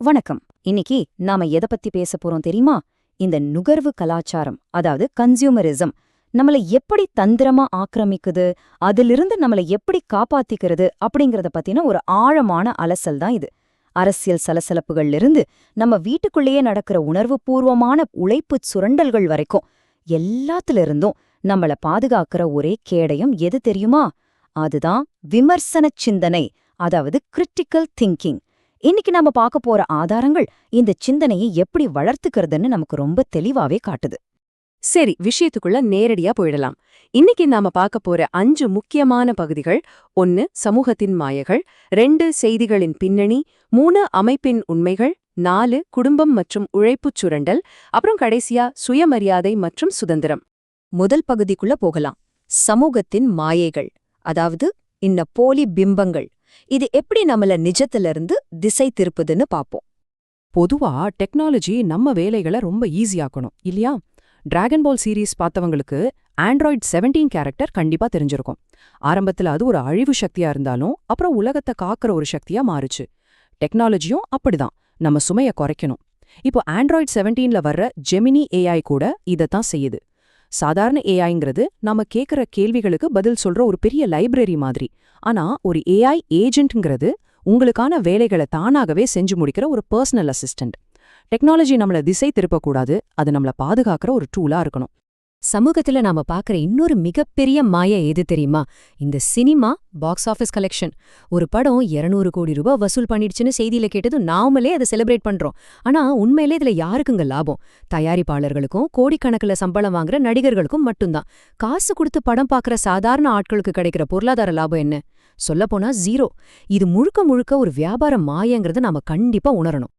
வணக்கம். இன்னைக்கு நாம எதை பத்தி பேச போறோம் தெரியுமா? இந்த நுகர்வு கலாச்சாரம், அதாவது கன்சியூமரிசம், நம்மள எப்படி தந்திரமா ஆக்கிரமிக்குது, அதிலிருந்து நம்மள எப்படி காப்பாத்திக்கிறது அப்படிங்கறத பத்தின ஒரு ஆழமான அலசல் தான் இது. அரசியல் சலசலப்புகள்ல இருந்து நம்ம வீட்டுக்குள்ளேயே நடக்கிற உணர்வுபூர்வமான உழைப்புச் சுரண்டல்கள் வரைக்கும் எல்லாத்துல இருந்தும் நம்மள பாதுகாக்கிற ஒரே கேடயம் எது தெரியுமா? அதுதான் விமர்சனச் சிந்தனை, அதாவது கிரிட்டிக்கல் திங்கிங். இன்னைக்கு நாம பார்க்க போற ஆதாரங்கள் இந்த சிந்தனையை எப்படி வளர்த்துக்கிறதுன்னு நமக்கு ரொம்ப தெளிவாவே காட்டுது. சரி, விஷயத்துக்குள்ள நேரடியா போயிடலாம். இன்னைக்கு நாம பார்க்க போற 5 முக்கியமான பகுதிகள்: 1 சமூகத்தின் மாயைகள், 2 செய்திகளின் பின்னணி, 3 அமைப்பின் உண்மைகள், 4 குடும்பம் மற்றும் உழைப்புச் சுரண்டல், அப்புறம் கடைசியா சுயமரியாதை மற்றும் சுதந்திரம். முதல் பகுதிக்குள்ள போகலாம். சமூகத்தின் மாயைகள், அதாவது இன்ன போலி பிம்பங்கள். இது எப்படி நம்மள நிஜத்திலிருந்து திசை திருப்புதுன்னு பாப்போம். பொதுவா டெக்னாலஜி நம்ம வேலைகளை ரொம்ப ஈஸியாக்கணும் இல்லையா? டிராகன் பால் சீரீஸ் பார்த்தவங்களுக்கு ஆண்ட்ராய்ட் 17 கேரக்டர் கண்டிப்பா தெரிஞ்சிருக்கும். ஆரம்பத்துல அது ஒரு அழிவு சக்தியா இருந்தாலும் அப்புறம் உலகத்தை காக்கிற ஒரு சக்தியா மாறுச்சு. டெக்னாலஜியும் அப்படிதான், நம்ம சுமைய குறைக்கணும். இப்போ ஆண்ட்ராய்ட் 17ல வர்ற ஜெமினி ஏஐ கூட இதத்தான் செய்யுது. சாதாரண ஏஐங்கிறது நாம கேட்குற கேள்விகளுக்கு பதில் சொல்ற ஒரு பெரிய லைப்ரரி மாதிரி. ஆனா ஒரு ஏஐ ஏஜென்ட்ங்கிறது உங்களுக்கான வேலைகளை தானாகவே செஞ்சு முடிக்கிற ஒரு பர்சனல் அசிஸ்டன்ட். டெக்னாலஜி நம்மள திசை திருப்பக்கூடாது, அது நம்மள பாதுகாக்கிற ஒரு டூலா இருக்கணும். சமூகத்துல நாம பாக்குற இன்னொரு மிகப்பெரிய மாய எது தெரியுமா? இந்த சினிமா பாக்ஸ் ஆஃபீஸ் கலெக்ஷன். ஒரு படம் 200 கோடி ரூபாய் வசூல் பண்ணிடுச்சுன்னு செய்தியில கேட்டது நாமளே அதை செலிப்ரேட் பண்றோம். ஆனா உண்மையிலே இதுல யாருக்குங்க லாபம்? தயாரிப்பாளர்களுக்கும் கோடிக்கணக்கில் சம்பளம் வாங்குற நடிகர்களுக்கும் மட்டும்தான். காசு கொடுத்து படம் பாக்குற சாதாரண ஆட்களுக்கு கிடைக்கிற பொருளாதார லாபம் என்ன? சொல்லப்போனா 0. இது முழுக்க முழுக்க ஒரு வியாபார மாயங்கிறத நாம கண்டிப்பா உணரணும்.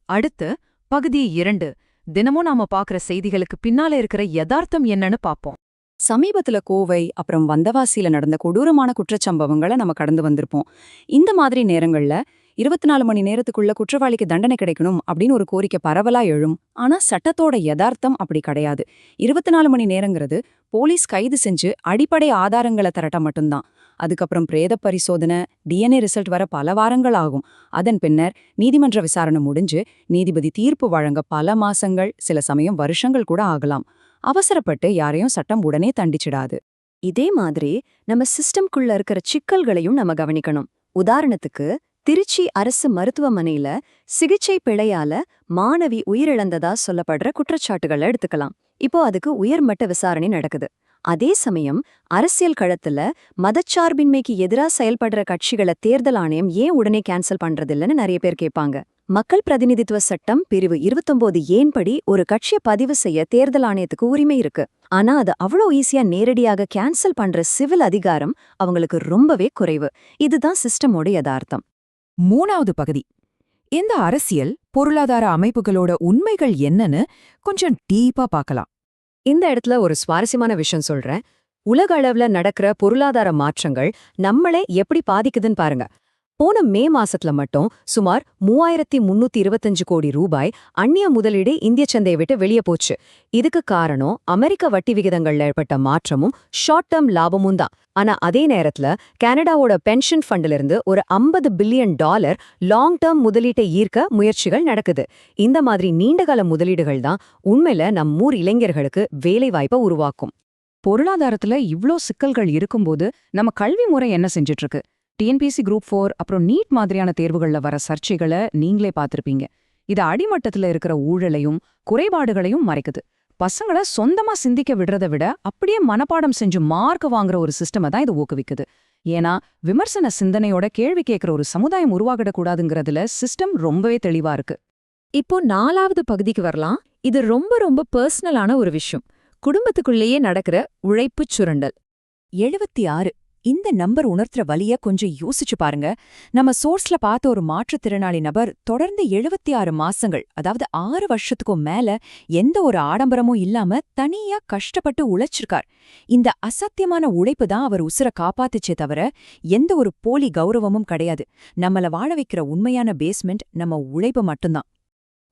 அடுத்து பகுதி 2, தினமும் நாம பாக்குற செய்திகளுக்கு பின்னால இருக்கிற யதார்த்தம் என்னன்னு பாப்போம். சமீபத்துல கோவை அப்புறம் வந்தவாசியில நடந்த கொடூரமான குற்றச்சம்பவங்களை நம்ம கடந்து வந்திருப்போம். இந்த மாதிரி நேரங்கள்ல 24 மணி நேரத்துக்குள்ள குற்றவாளிக்கு தண்டனை கிடைக்கணும் அப்படின்னு ஒரு கோரிக்கை பரவலா எழும். ஆனா சட்டத்தோட யதார்த்தம் அப்படி கிடையாது. 24 மணி நேரங்கிறது போலீஸ் கைது செஞ்சு அடிப்படை ஆதாரங்களை திரட்ட மட்டும்தான். அதுக்கப்புறம் பிரேத பரிசோதனை, டிஎன்ஏ ரிசல்ட் வர பல வாரங்கள் ஆகும். அதன் பின்னர் நீதிமன்ற விசாரணை முடிஞ்சு நீதிபதி தீர்ப்பு வழங்க பல மாசங்கள், சில சமயம் வருஷங்கள் கூட ஆகலாம். அவசரப்பட்டு யாரையும் சட்டம் உடனே தண்டிச்சிடாது. இதே மாதிரி நம்ம சிஸ்டம்குள்ள இருக்கிற சிக்கல்களையும் நம்ம கவனிக்கணும். உதாரணத்துக்கு, திருச்சி அரசு மருத்துவமனையில சிகிச்சை பிழையால மாணவி உயிரிழந்ததா சொல்லப்படுற குற்றச்சாட்டுகளை எடுத்துக்கலாம். இப்போ அதுக்கு உயர்மட்ட விசாரணை நடக்குது. அதே சமயம் அரசியல் களத்துல மதச்சார்பின்மைக்கு எதிரா செயல்படுற கட்சிகளை தேர்தல் ஆணையம் ஏன் உடனே கேன்சல் பண்றதில்லைன்னு நிறைய பேர் கேட்பாங்க. மக்கள் பிரதிநிதித்துவ சட்டம் பிரிவு 29 ஏன் படி ஒரு கட்சியை பதிவு செய்ய தேர்தல் ஆணையத்துக்கு உரிமை இருக்கு. ஆனா அது அவ்வளோ ஈஸியா நேரடியாக கேன்சல் பண்ற சிவில் அதிகாரம் அவங்களுக்கு ரொம்பவே குறைவு. இதுதான் சிஸ்டமோட யதார்த்தம். 3வது பகுதி, இந்த அரசியல் பொருளாதார அமைப்புகளோட உண்மைகள் என்னன்னு கொஞ்சம் டீப்பா பார்க்கலாம். இந்த இடத்துல ஒரு சுவாரஸ்யமான விஷயம் சொல்றேன். உலக அளவுல நடக்கிற பொருளாதார மாற்றங்கள் நம்மளே எப்படி பாதிக்குதுன்னு பாருங்க. போன மே மாசத்துல மட்டும் சுமார் 3325 கோடி ரூபாய் அந்நிய முதலீடு இந்திய சந்தையை விட்டு வெளியே போச்சு. இதுக்கு காரணம் அமெரிக்க வட்டி விகிதங்கள்ல ஏற்பட்ட மாற்றமும் ஷார்ட் டேர்ம் லாபமும் தான். ஆனா அதே நேரத்துல கனடாவோட பென்ஷன் ஃபண்ட்ல இருந்து ஒரு $50 பில்லியன் லாங் டேர்ம் முதலீட்டை ஈர்க்க முயற்சிகள் நடக்குது. இந்த மாதிரி நீண்டகால முதலீடுகள் தான் உண்மையில நம்மூர் இளைஞர்களுக்கு வேலை வாய்ப்பை உருவாக்கும். பொருளாதாரத்துல இவ்ளோ சிக்கல்கள் இருக்கும்போது நம்ம கல்வி முறை என்ன செஞ்சுட்டு இருக்கு? டிஎன்பிஎஸ்சி குரூப் 4 அப்புறம் நீட் மாதிரியான தேர்வுகள்ல வர சர்ச்சைகளை நீங்களே பார்த்திருப்பீங்க. இது அடிமட்டத்துல இருக்கிற ஊழலையும் குறைபாடுகளையும் மறைக்குது. பசங்களை சொந்தமா சிந்திக்க விடுறதை விட அப்படியே மனப்பாடம் செஞ்சு மார்க் வாங்குற ஒரு சிஸ்டமை தான் இது ஊக்குவிக்குது. ஏன்னா விமர்சன சிந்தனையோட கேள்வி கேட்கிற ஒரு சமுதாயம் உருவாகிடக்கூடாதுங்கிறதுல சிஸ்டம் ரொம்பவே தெளிவா இருக்கு. இப்போ 4வது பகுதிக்கு வரலாம். இது ரொம்ப ரொம்ப பர்சனலான ஒரு விஷயம். குடும்பத்துக்குள்ளேயே நடக்கிற உழைப்புச் சுரண்டல். 76. இந்த நம்பர் உணர்த்துற வலிய கொஞ்சம் யோசிச்சு பாருங்க. நம்ம சோர்ஸ்ல பார்த்த ஒரு மாற்றுத்திறனாளி நபர் தொடர்ந்து 76 மாசங்கள், அதாவது 6 வருஷத்துக்கும் மேல எந்த ஒரு ஆடம்பரமும் இல்லாம தனியா கஷ்டப்பட்டு உழைச்சிருக்கார். இந்த அசத்தியமான உழைப்பு தான் அவர் உசுர காப்பாத்துச்சே தவிர எந்த ஒரு போலி கௌரவமும் கிடையாது. நம்மள வாழ வைக்கிற உண்மையான பேஸ்மெண்ட் நம்ம உழைப்பு மட்டும்தான்.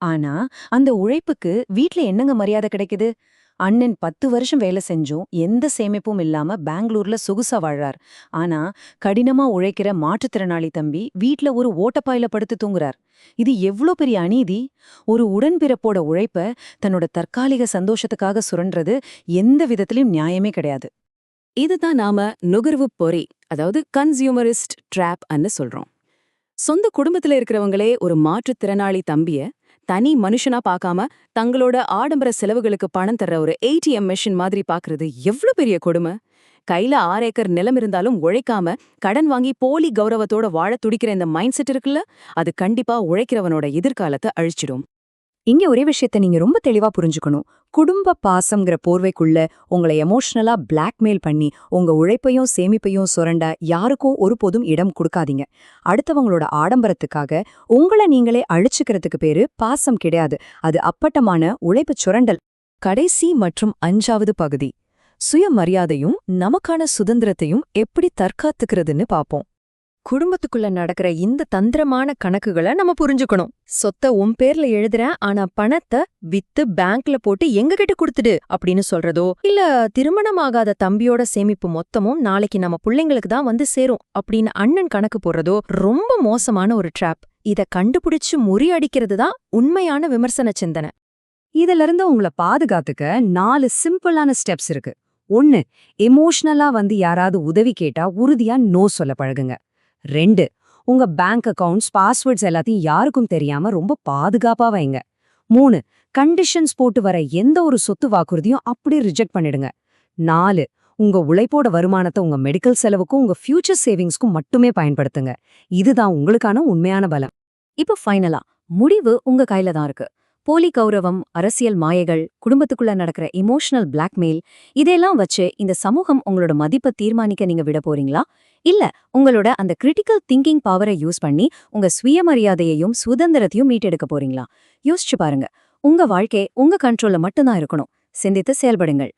ஆனா அந்த உழைப்புக்கு வீட்ல என்னங்க மரியாதை கிடைக்குது? அண்ணன் 10 வருஷம் வேலை செஞ்சும் எந்த சேமிப்பும் இல்லாம பெங்களூர்ல சொகுசா வாழ்றார். ஆனா கடினமா உழைக்கிற மாற்றுத்திறனாளி தம்பி வீட்ல ஒரு ஓட்டப்பாயில படுத்து தூங்குறார். இது எவ்ளோ பெரிய அநீதி! ஒரு உடன்பிறப்போட உழைப்ப தன்னோட தற்காலிக சந்தோஷத்துக்காக சுரண்டுறது எந்த விதத்திலும் நியாயமே கிடையாது. இதுதான் நாம நுகர்வு பொறி, அதாவது கன்சியூமரிஸ்ட் ட்ராப்னு சொல்றோம். சொந்த குடும்பத்துல இருக்கிறவங்களே ஒரு மாற்றுத்திறனாளி தம்பிய தனி மனுஷனா பார்க்காம தங்களோட ஆடம்பர செலவுகளுக்கு பணம் தர்ற ஒரு ஏடிஎம் மெஷின் மாதிரி பாக்குறது எவ்ளோ பெரிய கொடுமை! கையில 6 ஏக்கர் நிலம் இருந்தாலும் உழைக்காம கடன் வாங்கி போலி கௌரவத்தோட வாழ துடிக்கிற இந்த மைண்ட் செட் இருக்குல்ல, அது கண்டிப்பா உழைக்கிறவனோட எதிர்காலத்தை அழிச்சிடும். இங்க ஒரே விஷயத்தை நீங்க ரொம்ப தெளிவா புரிஞ்சுக்கணும். குடும்ப பாசம்ங்கிற போர்வைக்குள்ள உங்களை எமோஷனலா பிளாக்மெயில் பண்ணி உங்க உழைப்பையும் சேமிப்பையும் சுரண்ட யாருக்கும் ஒருபோதும் இடம் கொடுக்காதீங்க. அடுத்தவங்களோட ஆடம்பரத்துக்காக உங்களை நீங்களே அழிச்சுக்கிறதுக்கு பேரு பாசம் கிடையாது. அது அப்பட்டமான உழைப்பு சுரண்டல். கடைசி மற்றும் 5வது பகுதி, சுயமரியாதையும் நமக்கான சுதந்திரத்தையும் எப்படி தற்காத்துக்கிறதுன்னு பாப்போம். குடும்பத்துக்குள்ள நடக்கிற இந்த தந்திரமான கணக்குகளை நம்ம புரிஞ்சுக்கணும். சொத்தை உன் பேர்ல எழுதுறேன், ஆனா பணத்தை வித்து பேங்க்ல போட்டு எங்ககிட்ட கொடுத்துடு அப்படின்னு சொல்றதோ, இல்ல திருமணமாகாத தம்பியோட சேமிப்பு மொத்தமும் நாளைக்கு நம்ம பிள்ளைங்களுக்கு தான் வந்து சேரும் அப்படின்னு அண்ணன் கணக்கு போடுறதோ ரொம்ப மோசமான ஒரு ட்ராப். இத கண்டுபிடிச்சு முறியடிக்கிறது தான் உண்மையான விமர்சன சிந்தனை. இதுல இருந்து உங்களை பாதுகாத்துக்க 4 சிம்பிளான ஸ்டெப்ஸ் இருக்கு. 1. எமோஷனலா வந்து யாராவது உதவி கேட்டா உறுதியா நோ சொல்ல பழகுங்க. 2. உங்க பேங்க் அக்கவுண்ட்ஸ் பாஸ்வேர்ட்ஸ் எல்லாத்தையும் யாருக்கும் தெரியாம ரொம்ப பாதுகாப்பா வைங்க. 3. கண்டிஷன்ஸ் போட்டு வர எந்த ஒரு சொத்து வாக்குறுதியும் அப்படியே ரிஜெக்ட் பண்ணிடுங்க. 4. உங்க உழைப்போட வருமானத்தை உங்க மெடிக்கல் செலவுக்கும் உங்க ஃபியூச்சர் சேவிங்ஸ்க்கும் மட்டுமே பயன்படுத்துங்க. இதுதான் உங்களுக்கான உண்மையான பலம். இப்ப ஃபைனலா முடிவு உங்க கையில தான் இருக்கு. போலி கௌரவம், அரசியல் மாயைகள், குடும்பத்துக்குள்ள நடக்கிற எமோஷனல் பிளாக்மெயில், இதெல்லாம் வச்சு இந்த சமூகம் உங்களோட மதிப்பை தீர்மானிக்க நீங்க விட போறீங்களா? இல்ல உங்களோட அந்த கிரிட்டிக்கல் திங்கிங் பவரை யூஸ் பண்ணி உங்க சுயமரியாதையையும் சுதந்திரத்தையும் மீட்டெடுக்க போறீங்களா? யோசிச்சு பாருங்க. உங்க வாழ்க்கை உங்க கண்ட்ரோல்ல மட்டும்தான் இருக்கணும். சிந்தித்து செயல்படுங்கள்.